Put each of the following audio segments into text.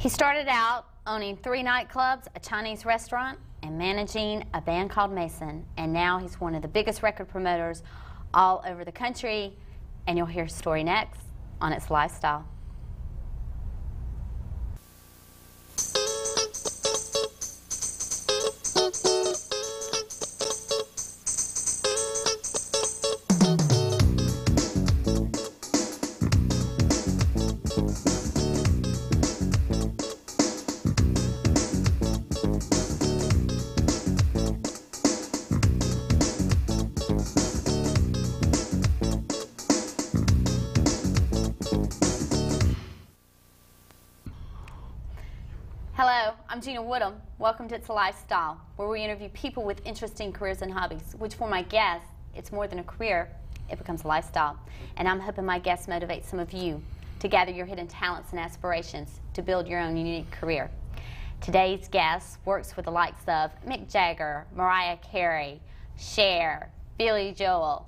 He started out owning 3 nightclubs, a Chinese restaurant, and managing a band called Mason. And now he's one of the biggest record promoters all over the country. And you'll hear his story next on It's Lifestyle. Hello, I'm Gina Woodham. Welcome to It's a Lifestyle, where we interview people with interesting careers and hobbies, which for my guests, it's more than a career, it becomes a lifestyle. And I'm hoping my guests motivate some of you to gather your hidden talents and aspirations to build your own unique career. Today's guest works with the likes of Mick Jagger, Mariah Carey, Cher, Billy Joel.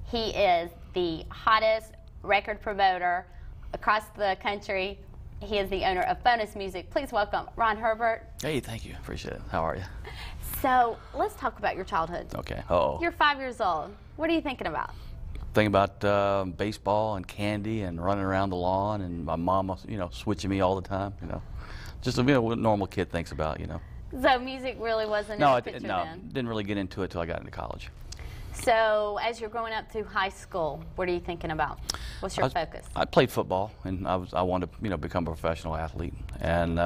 He is the hottest record promoter across the country. He is the owner of Bonus Music. Please welcome Ron Herbert. Hey, thank you. Appreciate it. How are you? So let's talk about your childhood. Okay. Uh-oh. You're 5 years old. What are you thinking about? Thinking about baseball and candy and running around the lawn, and my mom, switching me all the time. Just what a normal kid thinks about. So music really wasn't in the picture then? Didn't really get into it till I got into college. So as you're growing up through high school, what are you thinking about? What's your focus? I played football, and I wanted to become a professional athlete, and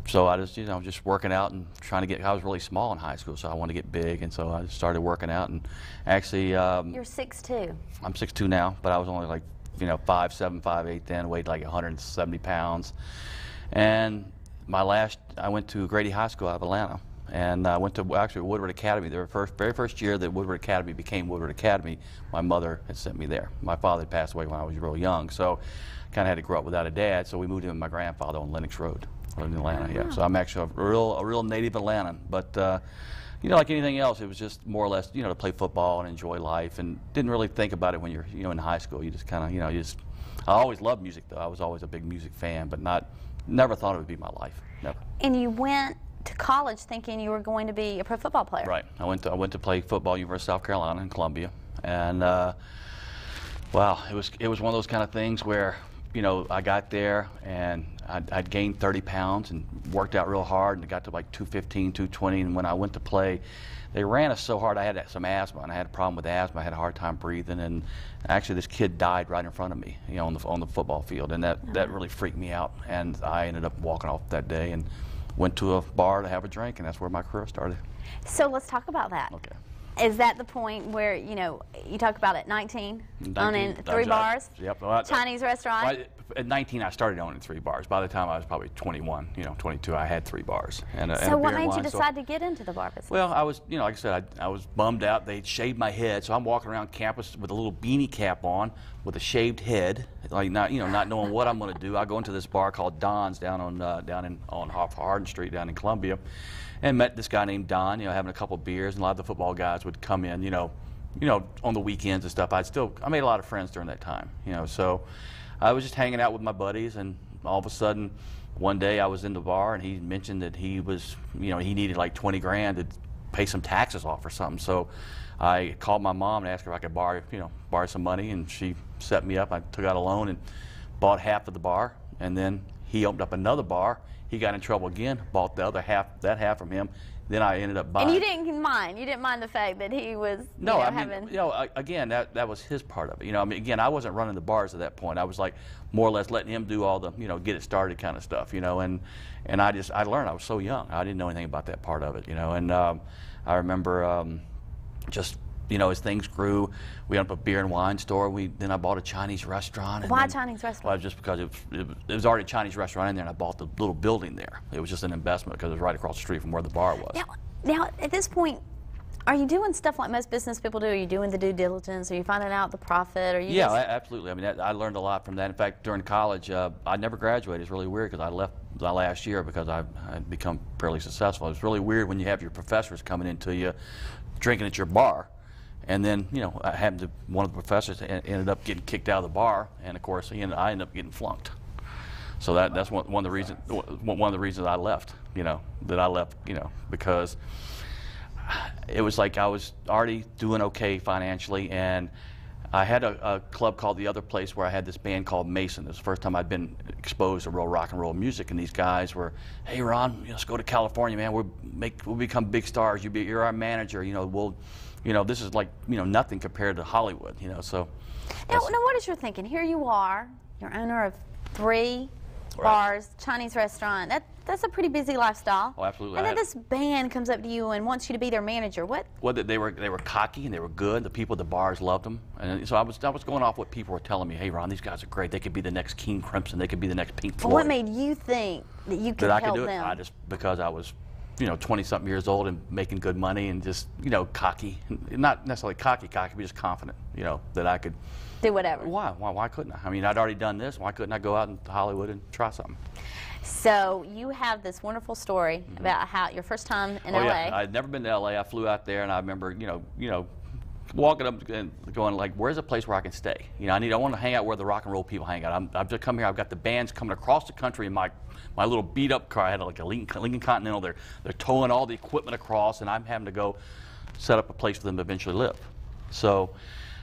so I just working out and trying to get. I was really small in high school, so I wanted to get big, and so I just started working out. And actually, you're 6'2". I'm 6'2" now, but I was only like 5'7", 5'8" then. Weighed like 170 pounds, and I went to Grady High School out of Atlanta. And I went to actually Woodward Academy. The very first year that Woodward Academy became Woodward Academy, my mother had sent me there. My father had passed away when I was real young, so I kind of had to grow up without a dad. So we moved in with my grandfather on Lenox Road in Atlanta. Yeah. So I'm actually a real native Atlantan. But like anything else, it was just more or less to play football and enjoy life, and didn't really think about it when you're in high school. You just kind of I always loved music though. I was always a big music fan, but never thought it would be my life. Never. And you went to college thinking you were going to be a pro football player. Right. I went to play football at University of South Carolina in Columbia, and wow, it was one of those kind of things where I got there and I'd gained 30 pounds and worked out real hard, and got to like 215, 220, and when I went to play, they ran us so hard. I had some asthma, and I had a problem with asthma. I had a hard time breathing, and actually this kid died right in front of me, on the football field, and that really freaked me out, and I ended up walking off that day and went to a bar to have a drink, and that's where my career started. So let's talk about that. Okay. Is that the point where, you talk about at 19 owning 3 bars? Yep. Chinese restaurant? At 19, I started owning 3 bars. By the time I was probably 21, 22, I had 3 bars. So what made you decide to get into the bar business? Well, I was, like I said, I was bummed out. They'd shaved my head, so I'm walking around campus with a little beanie cap on, with a shaved head, like not knowing what I'm going to do. I go into this bar called Don's down on Hardin Street down in Columbia, and met this guy named Don. Having a couple beers, and a lot of the football guys would come in, on the weekends and stuff. I made a lot of friends during that time, so I was just hanging out with my buddies, and all of a sudden, one day I was in the bar, and he mentioned that he was, he needed like 20 grand to pay some taxes off or something. So I called my mom and asked her if I could borrow some money, and she set me up. I took out a loan and bought half of the bar, and then he opened up another bar. He got in trouble again, bought the other half, that half from him. Then I ended up buying. And you didn't mind the fact that he was again, that was his part of it. Again, I wasn't running the bars at that point. I was like more or less letting him do all the, get it started kind of stuff, and I learned. I was so young. I didn't know anything about that part of it, and I remember just as things grew, we opened up a beer and wine store. Then I bought a Chinese restaurant. Why Chinese restaurant? Well, just because it was already a Chinese restaurant in there, and I bought the little building there. It was just an investment because it was right across the street from where the bar was. Now at this point, are you doing stuff like most business people do? Are you doing the due diligence? Are you finding out the profit? Absolutely. I learned a lot from that. In fact, during college, I never graduated. It's really weird because I left the last year because I'd become fairly successful. It's really weird when you have your professors coming into you, drinking at your bar. And then, one of the professors ended up getting kicked out of the bar, and of course, I ended up getting flunked. So that's one of the reasons I left. Because it was like I was already doing okay financially, and I had a club called The Other Place where I had this band called Mason. It was the first time I'd been exposed to real rock and roll music, and these guys were, hey Ron, let's go to California, man. We'll become big stars. You're our manager. This is like nothing compared to Hollywood. So. Now, what is your thinking? Here you are, you're owner of 3 bars, Chinese restaurant. That's a pretty busy lifestyle. Oh, absolutely. And then this band comes up to you and wants you to be their manager. What? Well, they were cocky and they were good. The people at the bars loved them, and so I was going off what people were telling me. Hey, Ron, these guys are great. They could be the next King Crimson. They could be the next Pink Floyd. What made you think that you could help them? I just because I was, 20-something years old and making good money and just, cocky. Not necessarily cocky, but just confident, that I could do whatever. Why couldn't I? I mean, I'd already done this. Why couldn't I go out into Hollywood and try something? So you have this wonderful story about how your first time in LA. Yeah, I'd never been to LA. I flew out there, and I remember, walking up and going like, "Where's a place where I can stay? I want to hang out where the rock and roll people hang out. I've just come here. I've got the bands coming across the country in my little beat up car. I had like a Lincoln Continental. They're towing all the equipment across, and I'm having to go set up a place for them to eventually live. So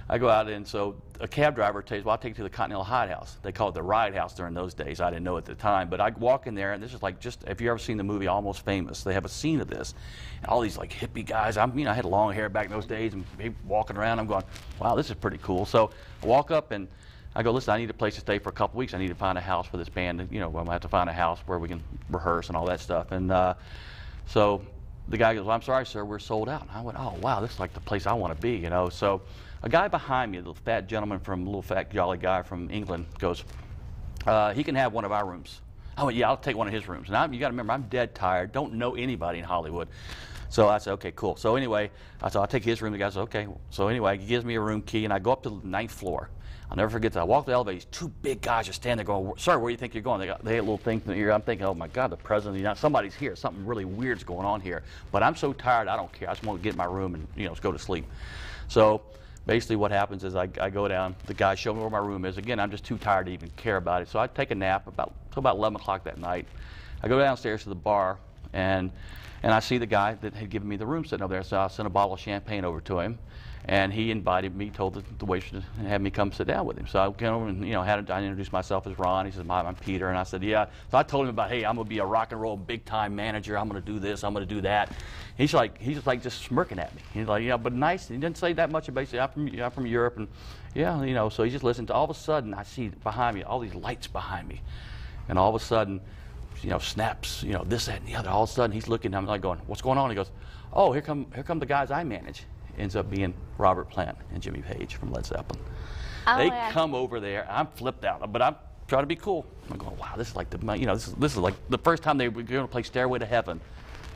I go out, and so a cab driver tells me, well, I'll take you to the Continental Hidehouse. They called it the Ride House during those days. I didn't know at the time. But I walk in there, and this is like just, if you've ever seen the movie Almost Famous, they have a scene of this. And all these like hippie guys, I had long hair back in those days, and walking around, I'm going, wow, this is pretty cool. So I walk up, and I go, listen, I need a place to stay for a couple weeks. I need to find a house for this band. And, I'm going to have to find a house where we can rehearse and all that stuff. And so the guy goes, well, I'm sorry, sir, we're sold out. And I went, oh, wow, this is like the place I want to be, So a guy behind me, a little fat gentleman a little fat jolly guy from England, goes, he can have one of our rooms. I went, yeah, I'll take one of his rooms. And you got to remember, I'm dead tired, don't know anybody in Hollywood. So I said, okay, cool. So anyway, I said, I'll take his room. The guy said, okay. So anyway, he gives me a room key, and I go up to the 9th floor. I'll never forget that. I walk the elevator, these 2 big guys are standing there going, sir, where do you think you're going? They had little things in the ear. I'm thinking, oh my God, the president of the United States, somebody's here. Something really weird's going on here. But I'm so tired, I don't care. I just want to get in my room and, just go to sleep. So basically what happens is I go down, the guy showed me where my room is. Again, I'm just too tired to even care about it. So I take a nap till about 11 o'clock that night. I go downstairs to the bar, and I see the guy that had given me the room sitting over there. So I sent a bottle of champagne over to him, and he invited me, told the waitress to have me come sit down with him. So I came over and I introduced myself as Ron. He said, "Hi, I'm Peter," and I said, "Yeah." So I told him about, hey, I'm gonna be a rock and roll big time manager. I'm gonna do this. I'm gonna do that. He's just smirking at me. He's like, yeah, but nice. He didn't say that much. Basically, I'm from Europe, and yeah, So he just listened to. All of a sudden, I see behind me all these lights behind me, and all of a sudden, snaps, this, that, and the other. All of a sudden, he's looking at me like going, "What's going on?" He goes, "Oh, here come the guys I manage." Ends up being Robert Plant and Jimmy Page from Led Zeppelin. Oh, they come over there. I'm flipped out, but I'm trying to be cool. I'm going, wow, this is like this is like the first time they were going to play Stairway to Heaven,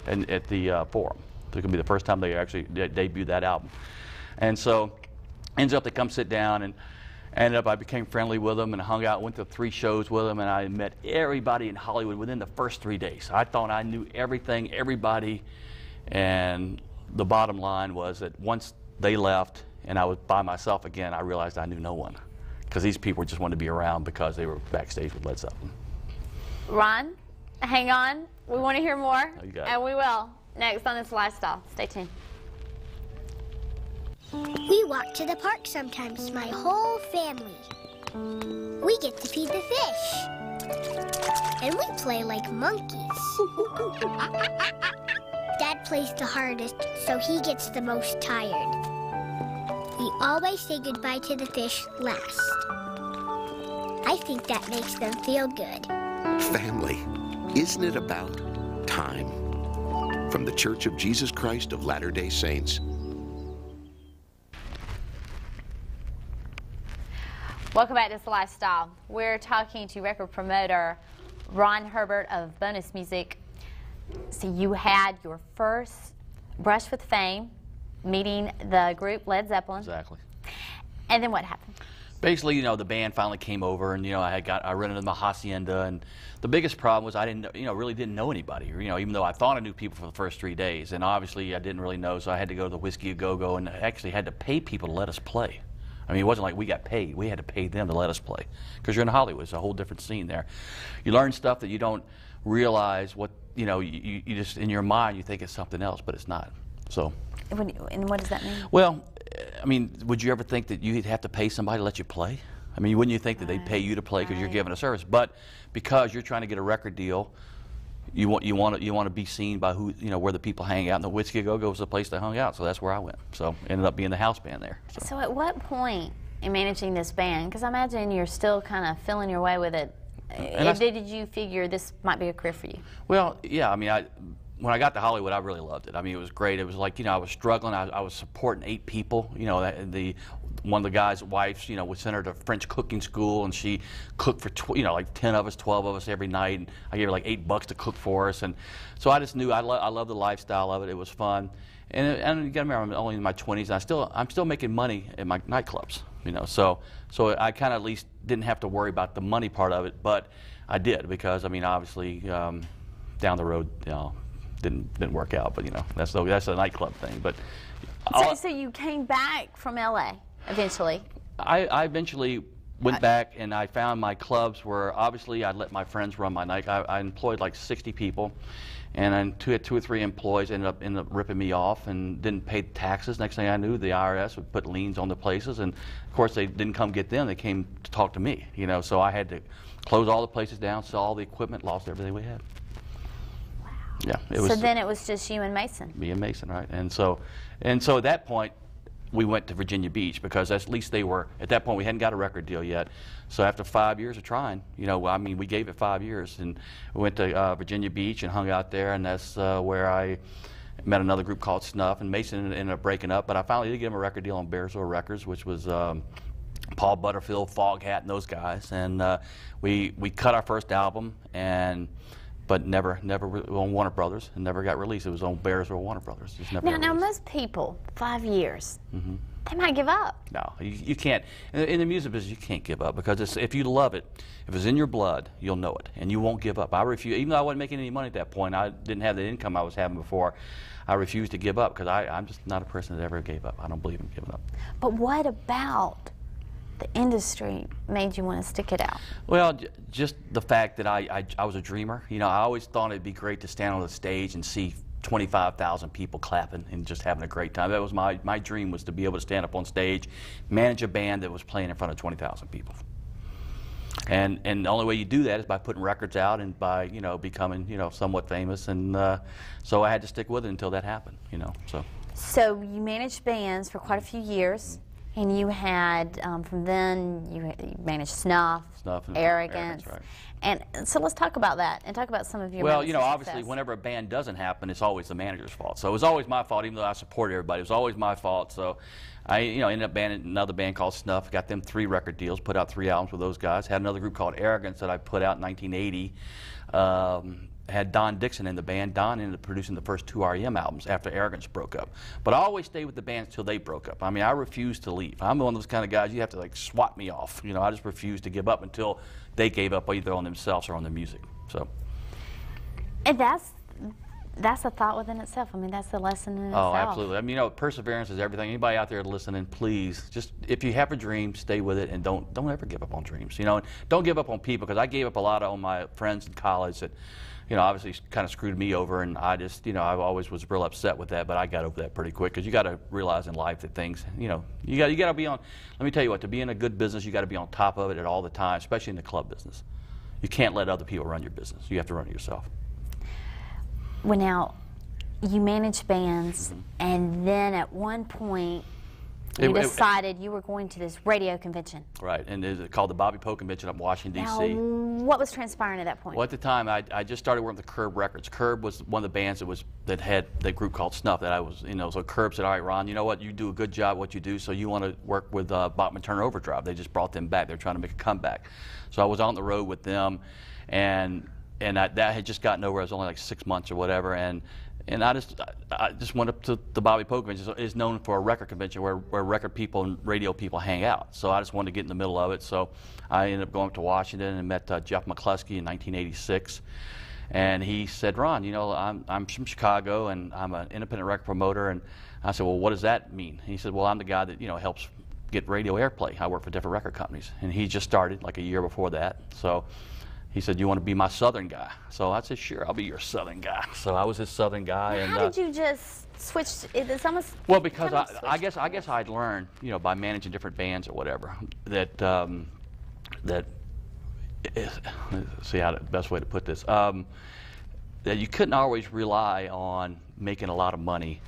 and at the Forum. It's going to be the first time they actually debuted that album. And so, ends up they come sit down, and I became friendly with them and hung out, went to 3 shows with them, and I met everybody in Hollywood within the first 3 days. I thought I knew everything, everybody, and the bottom line was that once they left and I was by myself again, I realized I knew no one, because these people just wanted to be around because they were backstage with Led Zeppelin. Ron, hang on. We want to hear more, you got it. And we will next on This Lifestyle. Stay tuned. We walk to the park sometimes, my whole family. We get to feed the fish. And we play like monkeys. Dad plays the hardest, so he gets the most tired. We always say goodbye to the fish last. I think that makes them feel good. Family, isn't it about time? From the Church of Jesus Christ of Latter-day Saints. Welcome back to This Lifestyle. We're talking to record promoter Ron Herbert of Bonus Music. So you had your first brush with fame, meeting the group Led Zeppelin. Exactly. And then what happened? Basically, the band finally came over, and I rented the Hacienda, and the biggest problem was I didn't, really didn't know anybody. Even though I thought I knew people for the first 3 days, and obviously I didn't really know, so I had to go to the Whiskey A Go Go, and actually had to pay people to let us play. I mean, it wasn't like we got paid. We had to pay them to let us play. Because you're in Hollywood, it's a whole different scene there. You learn stuff that you don't realize what, you know, you just, in your mind, you think it's something else, but it's not. So. And what does that mean? Well, I mean, would you ever think that you'd have to pay somebody to let you play? I mean, wouldn't you think that they'd pay you to play because you're giving a service? But because you're trying to get a record deal, you want to be seen by who, you know, where the people hang out. And the Whiskey Go Go was the place they hung out, so that's where I went. So ended up being the house band there. So at what point in managing this band, because I imagine you're still kind of feeling your way with it, did you figure this might be a career for you? Well, yeah, I mean, when I got to Hollywood, I really loved it. I mean, it was great. It was like, you know, I was struggling. I was supporting 8 people. You know, one of the guys' wives, you know, we sent her to French cooking school, and she cooked for, you know, like 10 of us, 12 of us every night. And I gave her like $8 to cook for us. And so I just knew I loved the lifestyle of it. It was fun. And you got to remember, I'm only in my 20s, and I'm still making money at my nightclubs. You know, so I kind of at least didn't have to worry about the money part of it, but I did, because I mean, obviously, down the road, you know, didn't work out. But you know, that's a nightclub thing. But so you came back from LA eventually. I eventually went back, and I found my clubs where obviously I let my friends run my night. I employed like 60 people, and I had 2 or 3 employees ended up ripping me off and didn't pay taxes. Next thing I knew, the IRS would put liens on the places, and of course they didn't come get them. They came to talk to me. You know, so I had to close all the places down, sell all the equipment, lost everything we had. Wow. Yeah. It was, so then it was just you and Mason. Me and Mason, right? And so at that point, we went to Virginia Beach, because at least they were, at that point we hadn't got a record deal yet. So after 5 years of trying, you know, I mean, we gave it 5 years, and we went to Virginia Beach and hung out there, and that's where I met another group called Snuff, and Mason ended up breaking up, but I finally did give him a record deal on Bearsville Records, which was Paul Butterfield, Foghat, and those guys, and we cut our first album, but never on Warner Brothers, and never got released. It was on Bearsville Warner Brothers. Just never now most people, 5 years, mm-hmm. they might give up. No, you can't. In the music business, you can't give up, because if you love it, if it's in your blood, you'll know it, and you won't give up. I refuse, even though I wasn't making any money at that point, I didn't have the income I was having before, I refused to give up, because I'm just not a person that ever gave up. I don't believe in giving up. But what about the industry made you want to stick it out? Well, just the fact that I was a dreamer. You know, I always thought it'd be great to stand on the stage and see 25,000 people clapping and just having a great time. That was my dream, was to be able to stand up on stage, manage a band that was playing in front of 20,000 people. And the only way you do that is by putting records out and by, you know, becoming, you know, somewhat famous. And so I had to stick with it until that happened, you know. So you managed bands for quite a few years. And you had, from then, you managed Snuff and Arrogance. Right. And so let's talk about that, and talk about some of your Well, you know, success. obviously, whenever a band doesn't happen, it's always the manager's fault. So it was always my fault, even though I supported everybody. It was always my fault. So I, you know, ended up banding another band called Snuff, got them 3 record deals, put out 3 albums with those guys. Had another group called Arrogance that I put out in 1980. Had Don Dixon in the band. Don ended up producing the first 2 R.E.M. albums after Arrogance broke up. But I always stayed with the bands until they broke up. I mean, I refused to leave. I'm one of those kind of guys, you have to like swat me off. You know, I just refused to give up until they gave up either on themselves or on the music. So. And that's a thought within itself. I mean, that's a lesson in itself. Oh, absolutely. I mean, you know, perseverance is everything. Anybody out there listening, please, just if you have a dream, stay with it, and don't ever give up on dreams. You know, and don't give up on people, because I gave up a lot on my friends in college that, you know, obviously kind of screwed me over, and I just, you know, I always was real upset with that, but I got over that pretty quick, because you got to realize in life that things, you know, you got to be on. Let me tell you what, to be in a good business, you got to be on top of it at all the time, especially in the club business. You can't let other people run your business. You have to run it yourself. Well, now, you manage bands, mm-hmm. and then at one point, you decided you were going to this radio convention. Right, and it's called the Bobby Poe Convention up in Washington, D.C. Now, what was transpiring at that point? Well, at the time, I just started working with Curb Records. Curb was one of the bands that had that group called Snuff that I was, you know, so Curb said, all right, Ron, you know what, you do a good job at what you do, so you want to work with Bachman Turner Overdrive. They just brought them back. They're trying to make a comeback. So I was on the road with them, and that had just gotten over. It was only like 6 months or whatever, and I just went up to the Bobby Poe Convention. It's known for a record convention where record people and radio people hang out. So I just wanted to get in the middle of it. So I ended up going up to Washington and met Jeff McCluskey in 1986. And he said, Ron, you know, I'm from Chicago, and I'm an independent record promoter. And I said, well, what does that mean? And he said, well, I'm the guy that, you know, helps get radio airplay. I worked for different record companies, and he just started like a year before that. So he said, "You want to be my Southern guy?" So I said, "Sure, I'll be your Southern guy." So I was his Southern guy. Now, and how did you just switch? It's almost well, because I guess I'd learned, you know, by managing different bands or whatever, that see how the best way to put this, that you couldn't always rely on making a lot of money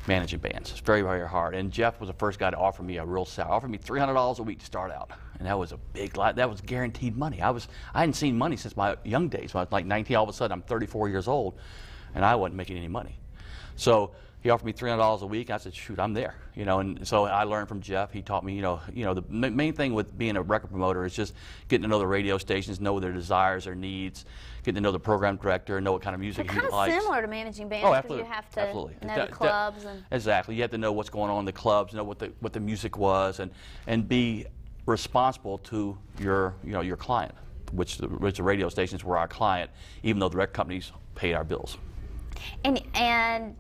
managing bands. It's very, very hard. And Jeff was the first guy to offer me a real salary. Offered me $300 a week to start out, and that was a big lot. That was guaranteed money. I hadn't seen money since my young days. When I was like 19, all of a sudden I'm 34 years old, and I wasn't making any money. So he offered me $300 a week. I said, "Shoot, I'm there." You know, and so I learned from Jeff. He taught me, you know, the main thing with being a record promoter is just getting to know the radio stations, know their desires, their needs, getting to know the program director, know what kind of music he likes. Kind of similar to managing bands, Oh, because absolutely. you have to Absolutely. know the clubs and Exactly. You have to know what's going on in the clubs, know what the music was, and be responsible to your client, which the radio stations were our client, even though the record companies paid our bills. And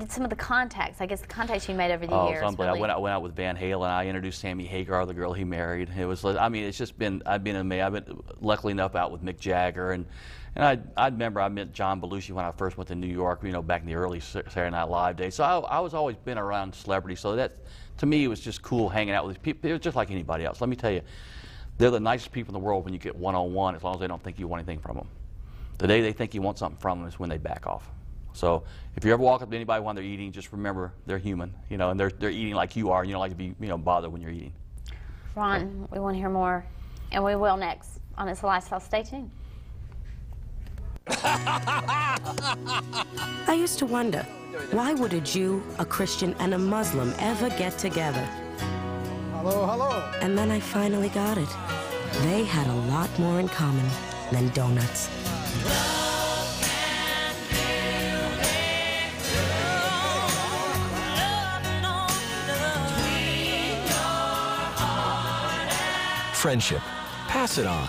some of the contacts, I guess the contacts you made over the years. Oh, really... I went out with Van Halen. I introduced Sammy Hagar, the girl he married. It was, I mean, it's just been, I've been amazed. I've been luckily enough out with Mick Jagger, and I remember I met John Belushi when I first went to New York, you know, back in the early Saturday Night Live days. So I was always been around celebrities. So that, to me, it was just cool hanging out with these people. It was just like anybody else. Let me tell you, they're the nicest people in the world when you get one-on-one, as long as they don't think you want anything from them. The day they think you want something from them is when they back off. So if you ever walk up to anybody while they're eating, just remember they're human, you know, and they're eating like you are, and you don't like to be, you know, bothered when you're eating. Ron, we want to hear more, and we will next on It's a Lifestyle. Stay tuned. I used to wonder, why would a Jew, a Christian, and a Muslim ever get together? Hello, hello. And then I finally got it. They had a lot more in common than donuts. Friendship. Pass it on.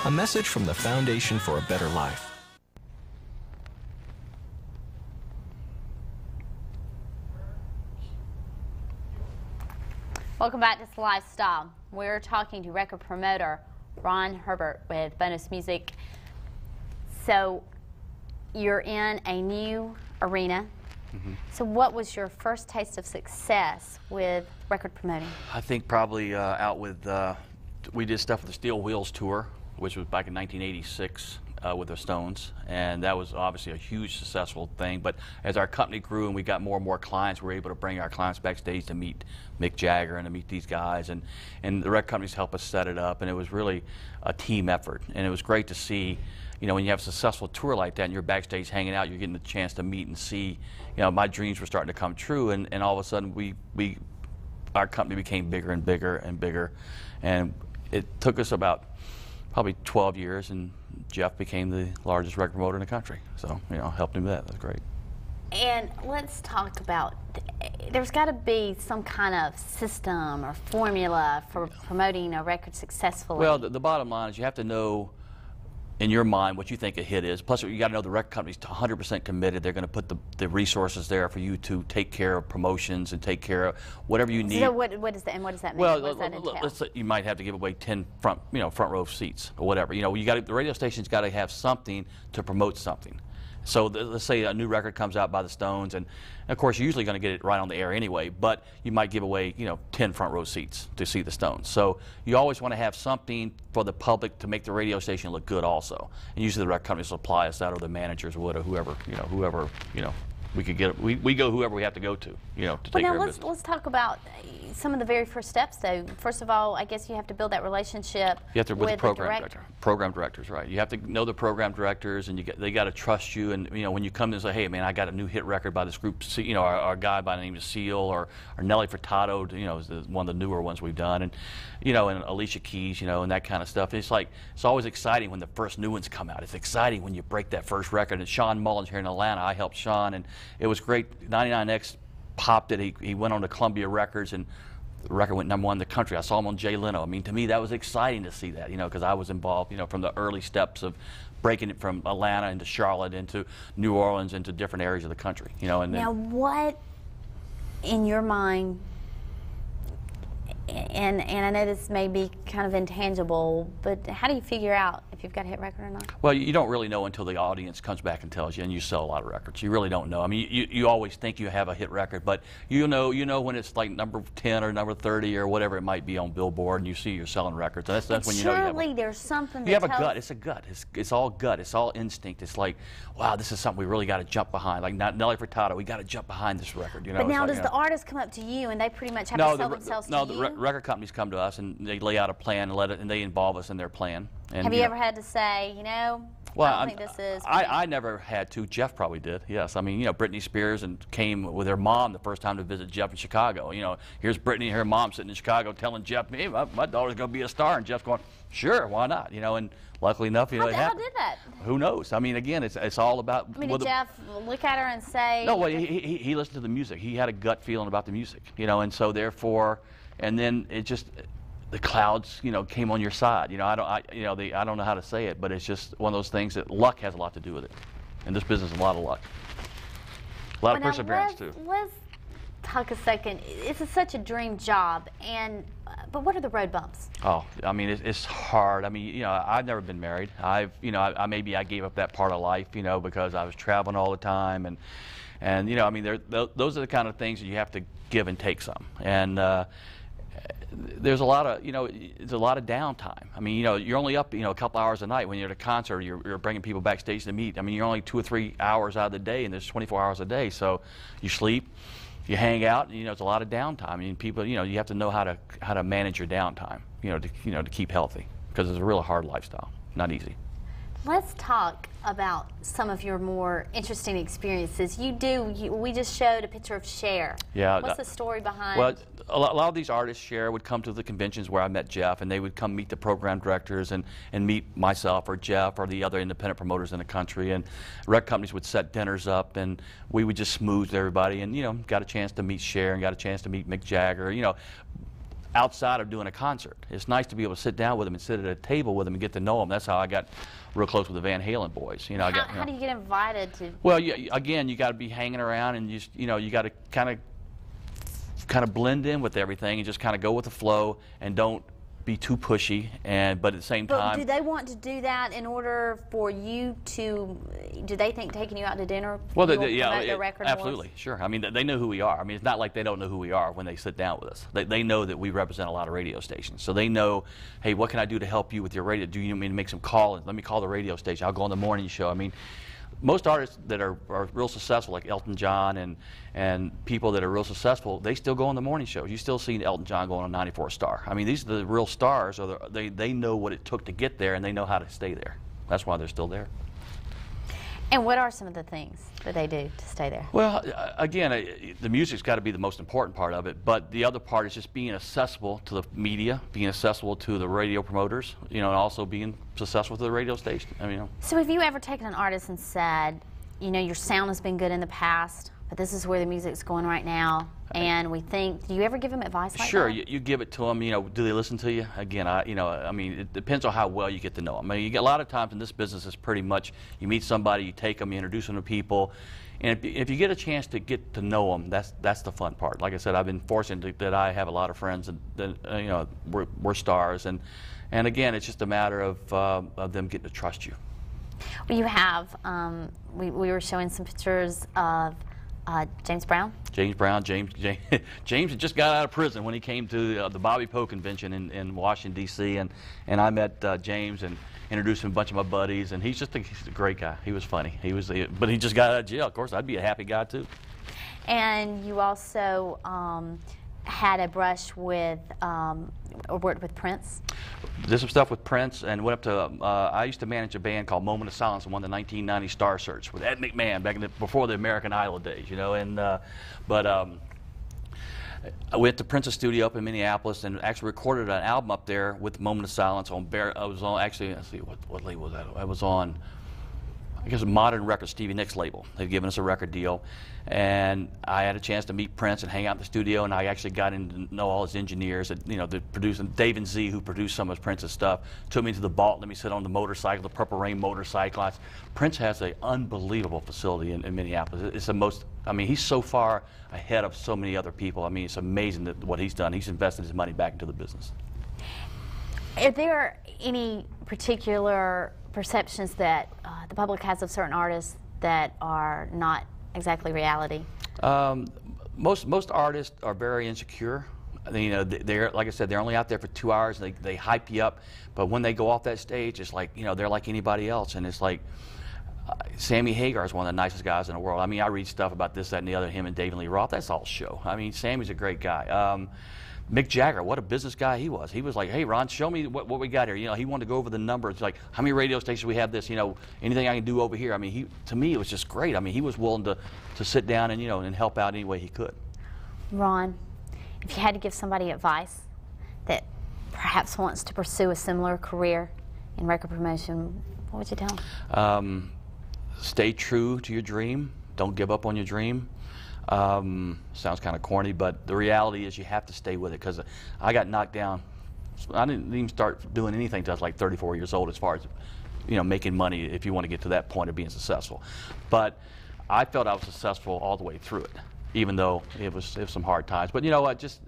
A message from the Foundation for a Better Life. Welcome back to It's Lifestyle. We're talking to record promoter Ron Herbert with Bonus Music. So you're in a new arena. Mm-hmm. So what was your first taste of success with record promoting? I think probably out with, we did stuff with the Steel Wheels Tour, which was back in 1986 with the Stones, and that was obviously a huge successful thing. But as our company grew and we got more and more clients, we were able to bring our clients backstage to meet Mick Jagger and to meet these guys, and the record companies helped us set it up, and it was really a team effort. And it was great to see, you know, when you have a successful tour like that and you're backstage hanging out, you're getting the chance to meet and see, you know, my dreams were starting to come true, and all of a sudden our company became bigger and bigger and bigger, and it took us about probably 12 years, and Jeff became the largest record promoter in the country. So, you know, helped him with that. That's great. And let's talk about, there's got to be some kind of system or formula for promoting a record successfully. Well, the bottom line is you have to know in your mind what you think a hit is. Plus, you got to know the record company's 100% committed. They're going to put the resources there for you to take care of promotions and take care of whatever you need. So what does that, and what does that mean? Well, what does that entail? let's say you might have to give away 10 front row seats or whatever. You know, the radio station's got to have something to promote something. So let's say a new record comes out by the Stones, and of course you're usually going to get it right on the air anyway, but you might give away, you know, 10 front row seats to see the Stones. So you always want to have something for the public to make the radio station look good also. And usually the record companies supply us that, or the managers would, or whoever, we could get, we go whoever we have to go to, you know, to take care of business. Let's talk about some of the very first steps, though. First of all, I guess you have to build that relationship with the program director. Program directors, right? You have to know the program directors, and they got to trust you. And you know, when you come in and say, "Hey, man, I got a new hit record by this group," you know, our guy by the name of Seal, or Nelly Furtado, you know, is one of the newer ones we've done, and you know, and Alicia Keys, you know, and that kind of stuff. It's like, it's always exciting when the first new ones come out. It's exciting when you break that first record. And Sean Mullins here in Atlanta, I helped Sean, and it was great. 99X popped it. He went on to Columbia Records, and the record went #1 in the country. I saw him on Jay Leno. I mean, to me, that was exciting to see that, you know, because I was involved, you know, from the early steps of breaking it from Atlanta into Charlotte into New Orleans into different areas of the country, you know. And now, what in your mind and I know this may be kind of intangible, but how do you figure out if you've got a hit record or not? Well, you don't really know until the audience comes back and tells you, and you sell a lot of records. You really don't know. I mean, you always think you have a hit record, but you know when it's like number 10 or number 30 or whatever it might be on Billboard, and you see you're selling records. And that's when you know you have surely there's something you have a gut. It's a gut. It's all gut. It's all instinct. It's like, wow, this is something we really got to jump behind. Like Nelly Furtado, we got to jump behind this record. You know. But now, like, does the artist come up to you and they pretty much have to sell themselves to you? No, the record companies come to us and they lay out a plan and they involve us in their plan. And, have you ever had to say, you know, well, I don't think this is? I never had to. Jeff probably did. Yes, I mean, you know, Britney Spears came with her mom the first time to visit Jeff in Chicago. You know, here's Britney and her mom sitting in Chicago telling Jeff, "Hey, my daughter's going to be a star," and Jeff's going, "Sure, why not?" You know, and luckily enough, you know, it happened. How did that? Who knows? I mean, again, it's all about. I mean, did Jeff look at her and say? No, well, he listened to the music. He had a gut feeling about the music, you know, and so therefore, and then it just. The clouds, you know, came on your side. You know, I don't know how to say it, but it's just one of those things that luck has a lot to do with it. In this business, a lot of luck, a lot of perseverance too. Let's talk a second. This is such a dream job, but what are the road bumps? Oh, I mean, it's hard. I mean, you know, I've never been married. You know, maybe I gave up that part of life, you know, because I was traveling all the time, and you know, I mean, those are the kind of things that you have to give and take some, and. There's a lot of, you know, there's a lot of downtime. I mean, you know, you're only up, you know, a couple hours a night when you're at a concert. You're bringing people backstage to meet. I mean, you're only 2 or 3 hours out of the day, and there's 24 hours a day. So you sleep, you hang out, and, you know, it's a lot of downtime. I mean, people, you know, you have to know how to manage your downtime, you know, to keep healthy, because it's a really hard lifestyle, not easy. Let's talk about some of your more interesting experiences. We just showed a picture of Cher. Yeah. What's the story behind? Well, a lot of these artists, Cher, would come to the conventions where I met Jeff, and they would come meet the program directors and meet myself or Jeff or the other independent promoters in the country. And record companies would set dinners up, and we would just smooth everybody, and, you know, got a chance to meet Cher and got a chance to meet Mick Jagger, you know, outside of doing a concert. It's nice to be able to sit down with them and sit at a table with them and get to know them. That's how I got real close with the Van Halen boys. You know, how do you get invited to? Well, again, you got to be hanging around, and you know, you got to kind of blend in with everything and just kind of go with the flow and don't be too pushy, but at the same time. But do they want to do that in order for you to? Do they think taking you out to dinner? Well, yeah, the record absolutely, more? Sure. I mean, they know who we are. I mean, it's not like they don't know who we are when they sit down with us. They know that we represent a lot of radio stations, so they know, hey, what can I do to help you with your radio? Do you need me to make some calls? Let me call the radio station. I'll go on the morning show. I mean, most artists that are real successful, like Elton John and people that are real successful, they still go on the morning shows. You still see Elton John going on 94 Star. I mean, these are the real stars. They know what it took to get there, and they know how to stay there. That's why they're still there. And what are some of the things that they do to stay there? Well, again, the music's got to be the most important part of it, but the other part is just being accessible to the media, being accessible to the radio promoters, you know, and also being successful to the radio station. I mean, you know. So have you ever taken an artist and said, you know, your sound has been good in the past, but this is where the music's going right now, and we think, do you ever give them advice like that? Sure, you give it to them, you know, do they listen to you? Again, you know, I mean, it depends on how well you get to know them. I mean, you get a lot of times in this business, it's pretty much, you meet somebody, you take them, you introduce them to people, and if you get a chance to get to know them, that's the fun part. Like I said, I've been fortunate that I have a lot of friends that you know, we're stars, and again, it's just a matter of them getting to trust you. Well, you have, we were showing some pictures of James Brown. James James had just got out of prison when he came to the Bobby Poe convention in Washington, D.C., and I met James and introduced him to a bunch of my buddies, and he's a great guy. He was funny. But he just got out of jail. Of course, I'd be a happy guy too. And you also had a brush with, or worked with Prince? Did some stuff with Prince, and went up to, I used to manage a band called Moment of Silence and won the 1990 Star Search with Ed McMahon back before the American Idol days, you know, and, I went to Prince's studio up in Minneapolis and actually recorded an album up there with Moment of Silence on I was on, actually, let's see, what label was that? I was on, I guess, a modern record Stevie Nicks label. They've given us a record deal, and I had a chance to meet Prince and hang out in the studio, and I actually got in to know all his engineers that, you know, that produced, and Dave and Z, who produced some of Prince's stuff, took me to the vault, let me sit on the motorcycle, the Purple Rain motorcycle. Prince has an unbelievable facility in Minneapolis. It's the most, I mean, he's so far ahead of so many other people. I mean, it's amazing that what he's done. He's invested his money back into the business. Are there any particular perceptions that the public has of certain artists that are not exactly reality? Most artists are very insecure. You know, they're, like I said, they're only out there for 2 hours. They hype you up, but when they go off that stage, it's like, you know, they're like anybody else. And it's like, Sammy Hagar is one of the nicest guys in the world. I mean, I read stuff about this, that, and the other, him and David Lee Roth. That's all show. I mean, Sammy's a great guy. Mick Jagger, what a business guy he was. He was like, hey, Ron, show me what we got here. You know, he wanted to go over the numbers, like, how many radio stations we have this, you know, anything I can do over here. I mean, to me, it was just great. I mean, he was willing to sit down and, you know, and help out any way he could. Ron, if you had to give somebody advice that perhaps wants to pursue a similar career in record promotion, what would you tell them? Stay true to your dream. Don't give up on your dream. Sounds kind of corny, but the reality is you have to stay with it, because I got knocked down. I didn't even start doing anything until I was like 34 years old, as far as, you know, making money, if you want to get to that point of being successful. But I felt I was successful all the way through it, even though it was some hard times. But you know what, just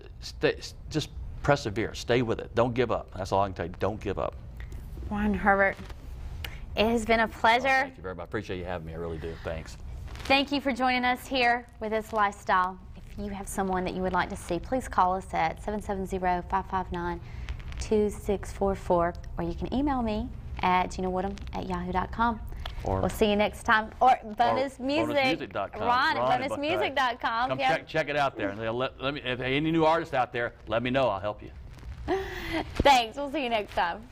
persevere, stay with it, don't give up. That's all I can tell you, don't give up. Ron Herbert, it has been a pleasure. Oh, thank you very much. I appreciate you having me, I really do. Thanks. Thank you for joining us here with It's Lifestyle. If you have someone that you would like to see, please call us at 770-559-2644, or you can email me at ginawoodham@yahoo.com. We'll see you next time. Or bonus music. Bonusmusic.com. Ron at bonusmusic.com. Come check it out there. And let me, if any new artists out there, let me know. I'll help you. Thanks. We'll see you next time.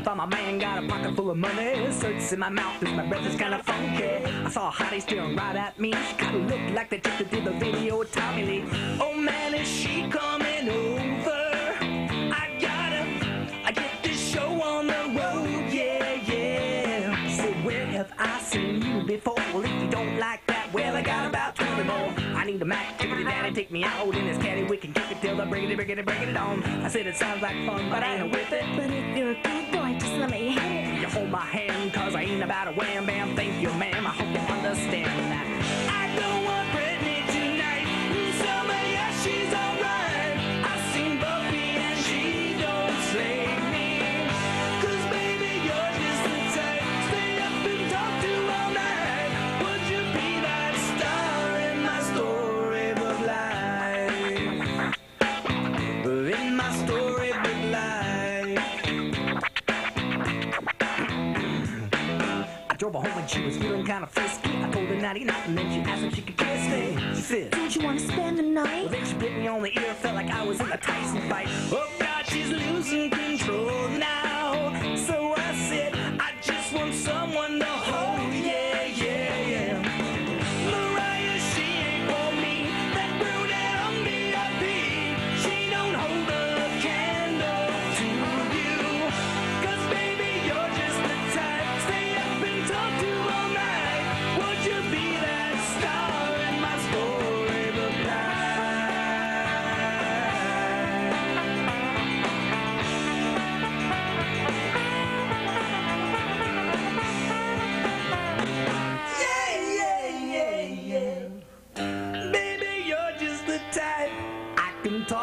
I'm a man, got a pocket full of money. Search in my mouth as my breath is kind of funky. I saw a hottie staring right at me. She kind of looked like the chick that did the video with Tommy Lee. Oh man, is she coming over? I get this show on the road, yeah, yeah. So where have I seen you before? Well, if you don't like that, well, I got about 20 more. I need a Mac, tickety daddy, take me out in this caddy. We can kick it till I break it on. I said it sounds like fun, but I ain't with it. But if you're a good boy, just let me hit it. You hold my hand, cause I ain't about a wham bam. Thank you, ma'am, I hope you understand that. I don't want Britney tonight. Summer, yeah, she's alright. I've seen Buffy and she don't slay me. Cause baby, you're just the type. Stay up and talk to all night. Would you be that star in my storybook life? In my storybook life. I drove her home when she was feeling kind of frisky. I told her nighty night, and then she asked if she could kiss me. She said, don't you want to spend the night? Well, then she bit me on the ear, felt like I was in a Tyson fight. Oh God, she's losing control now. So I said, I just want someone to hold, yeah.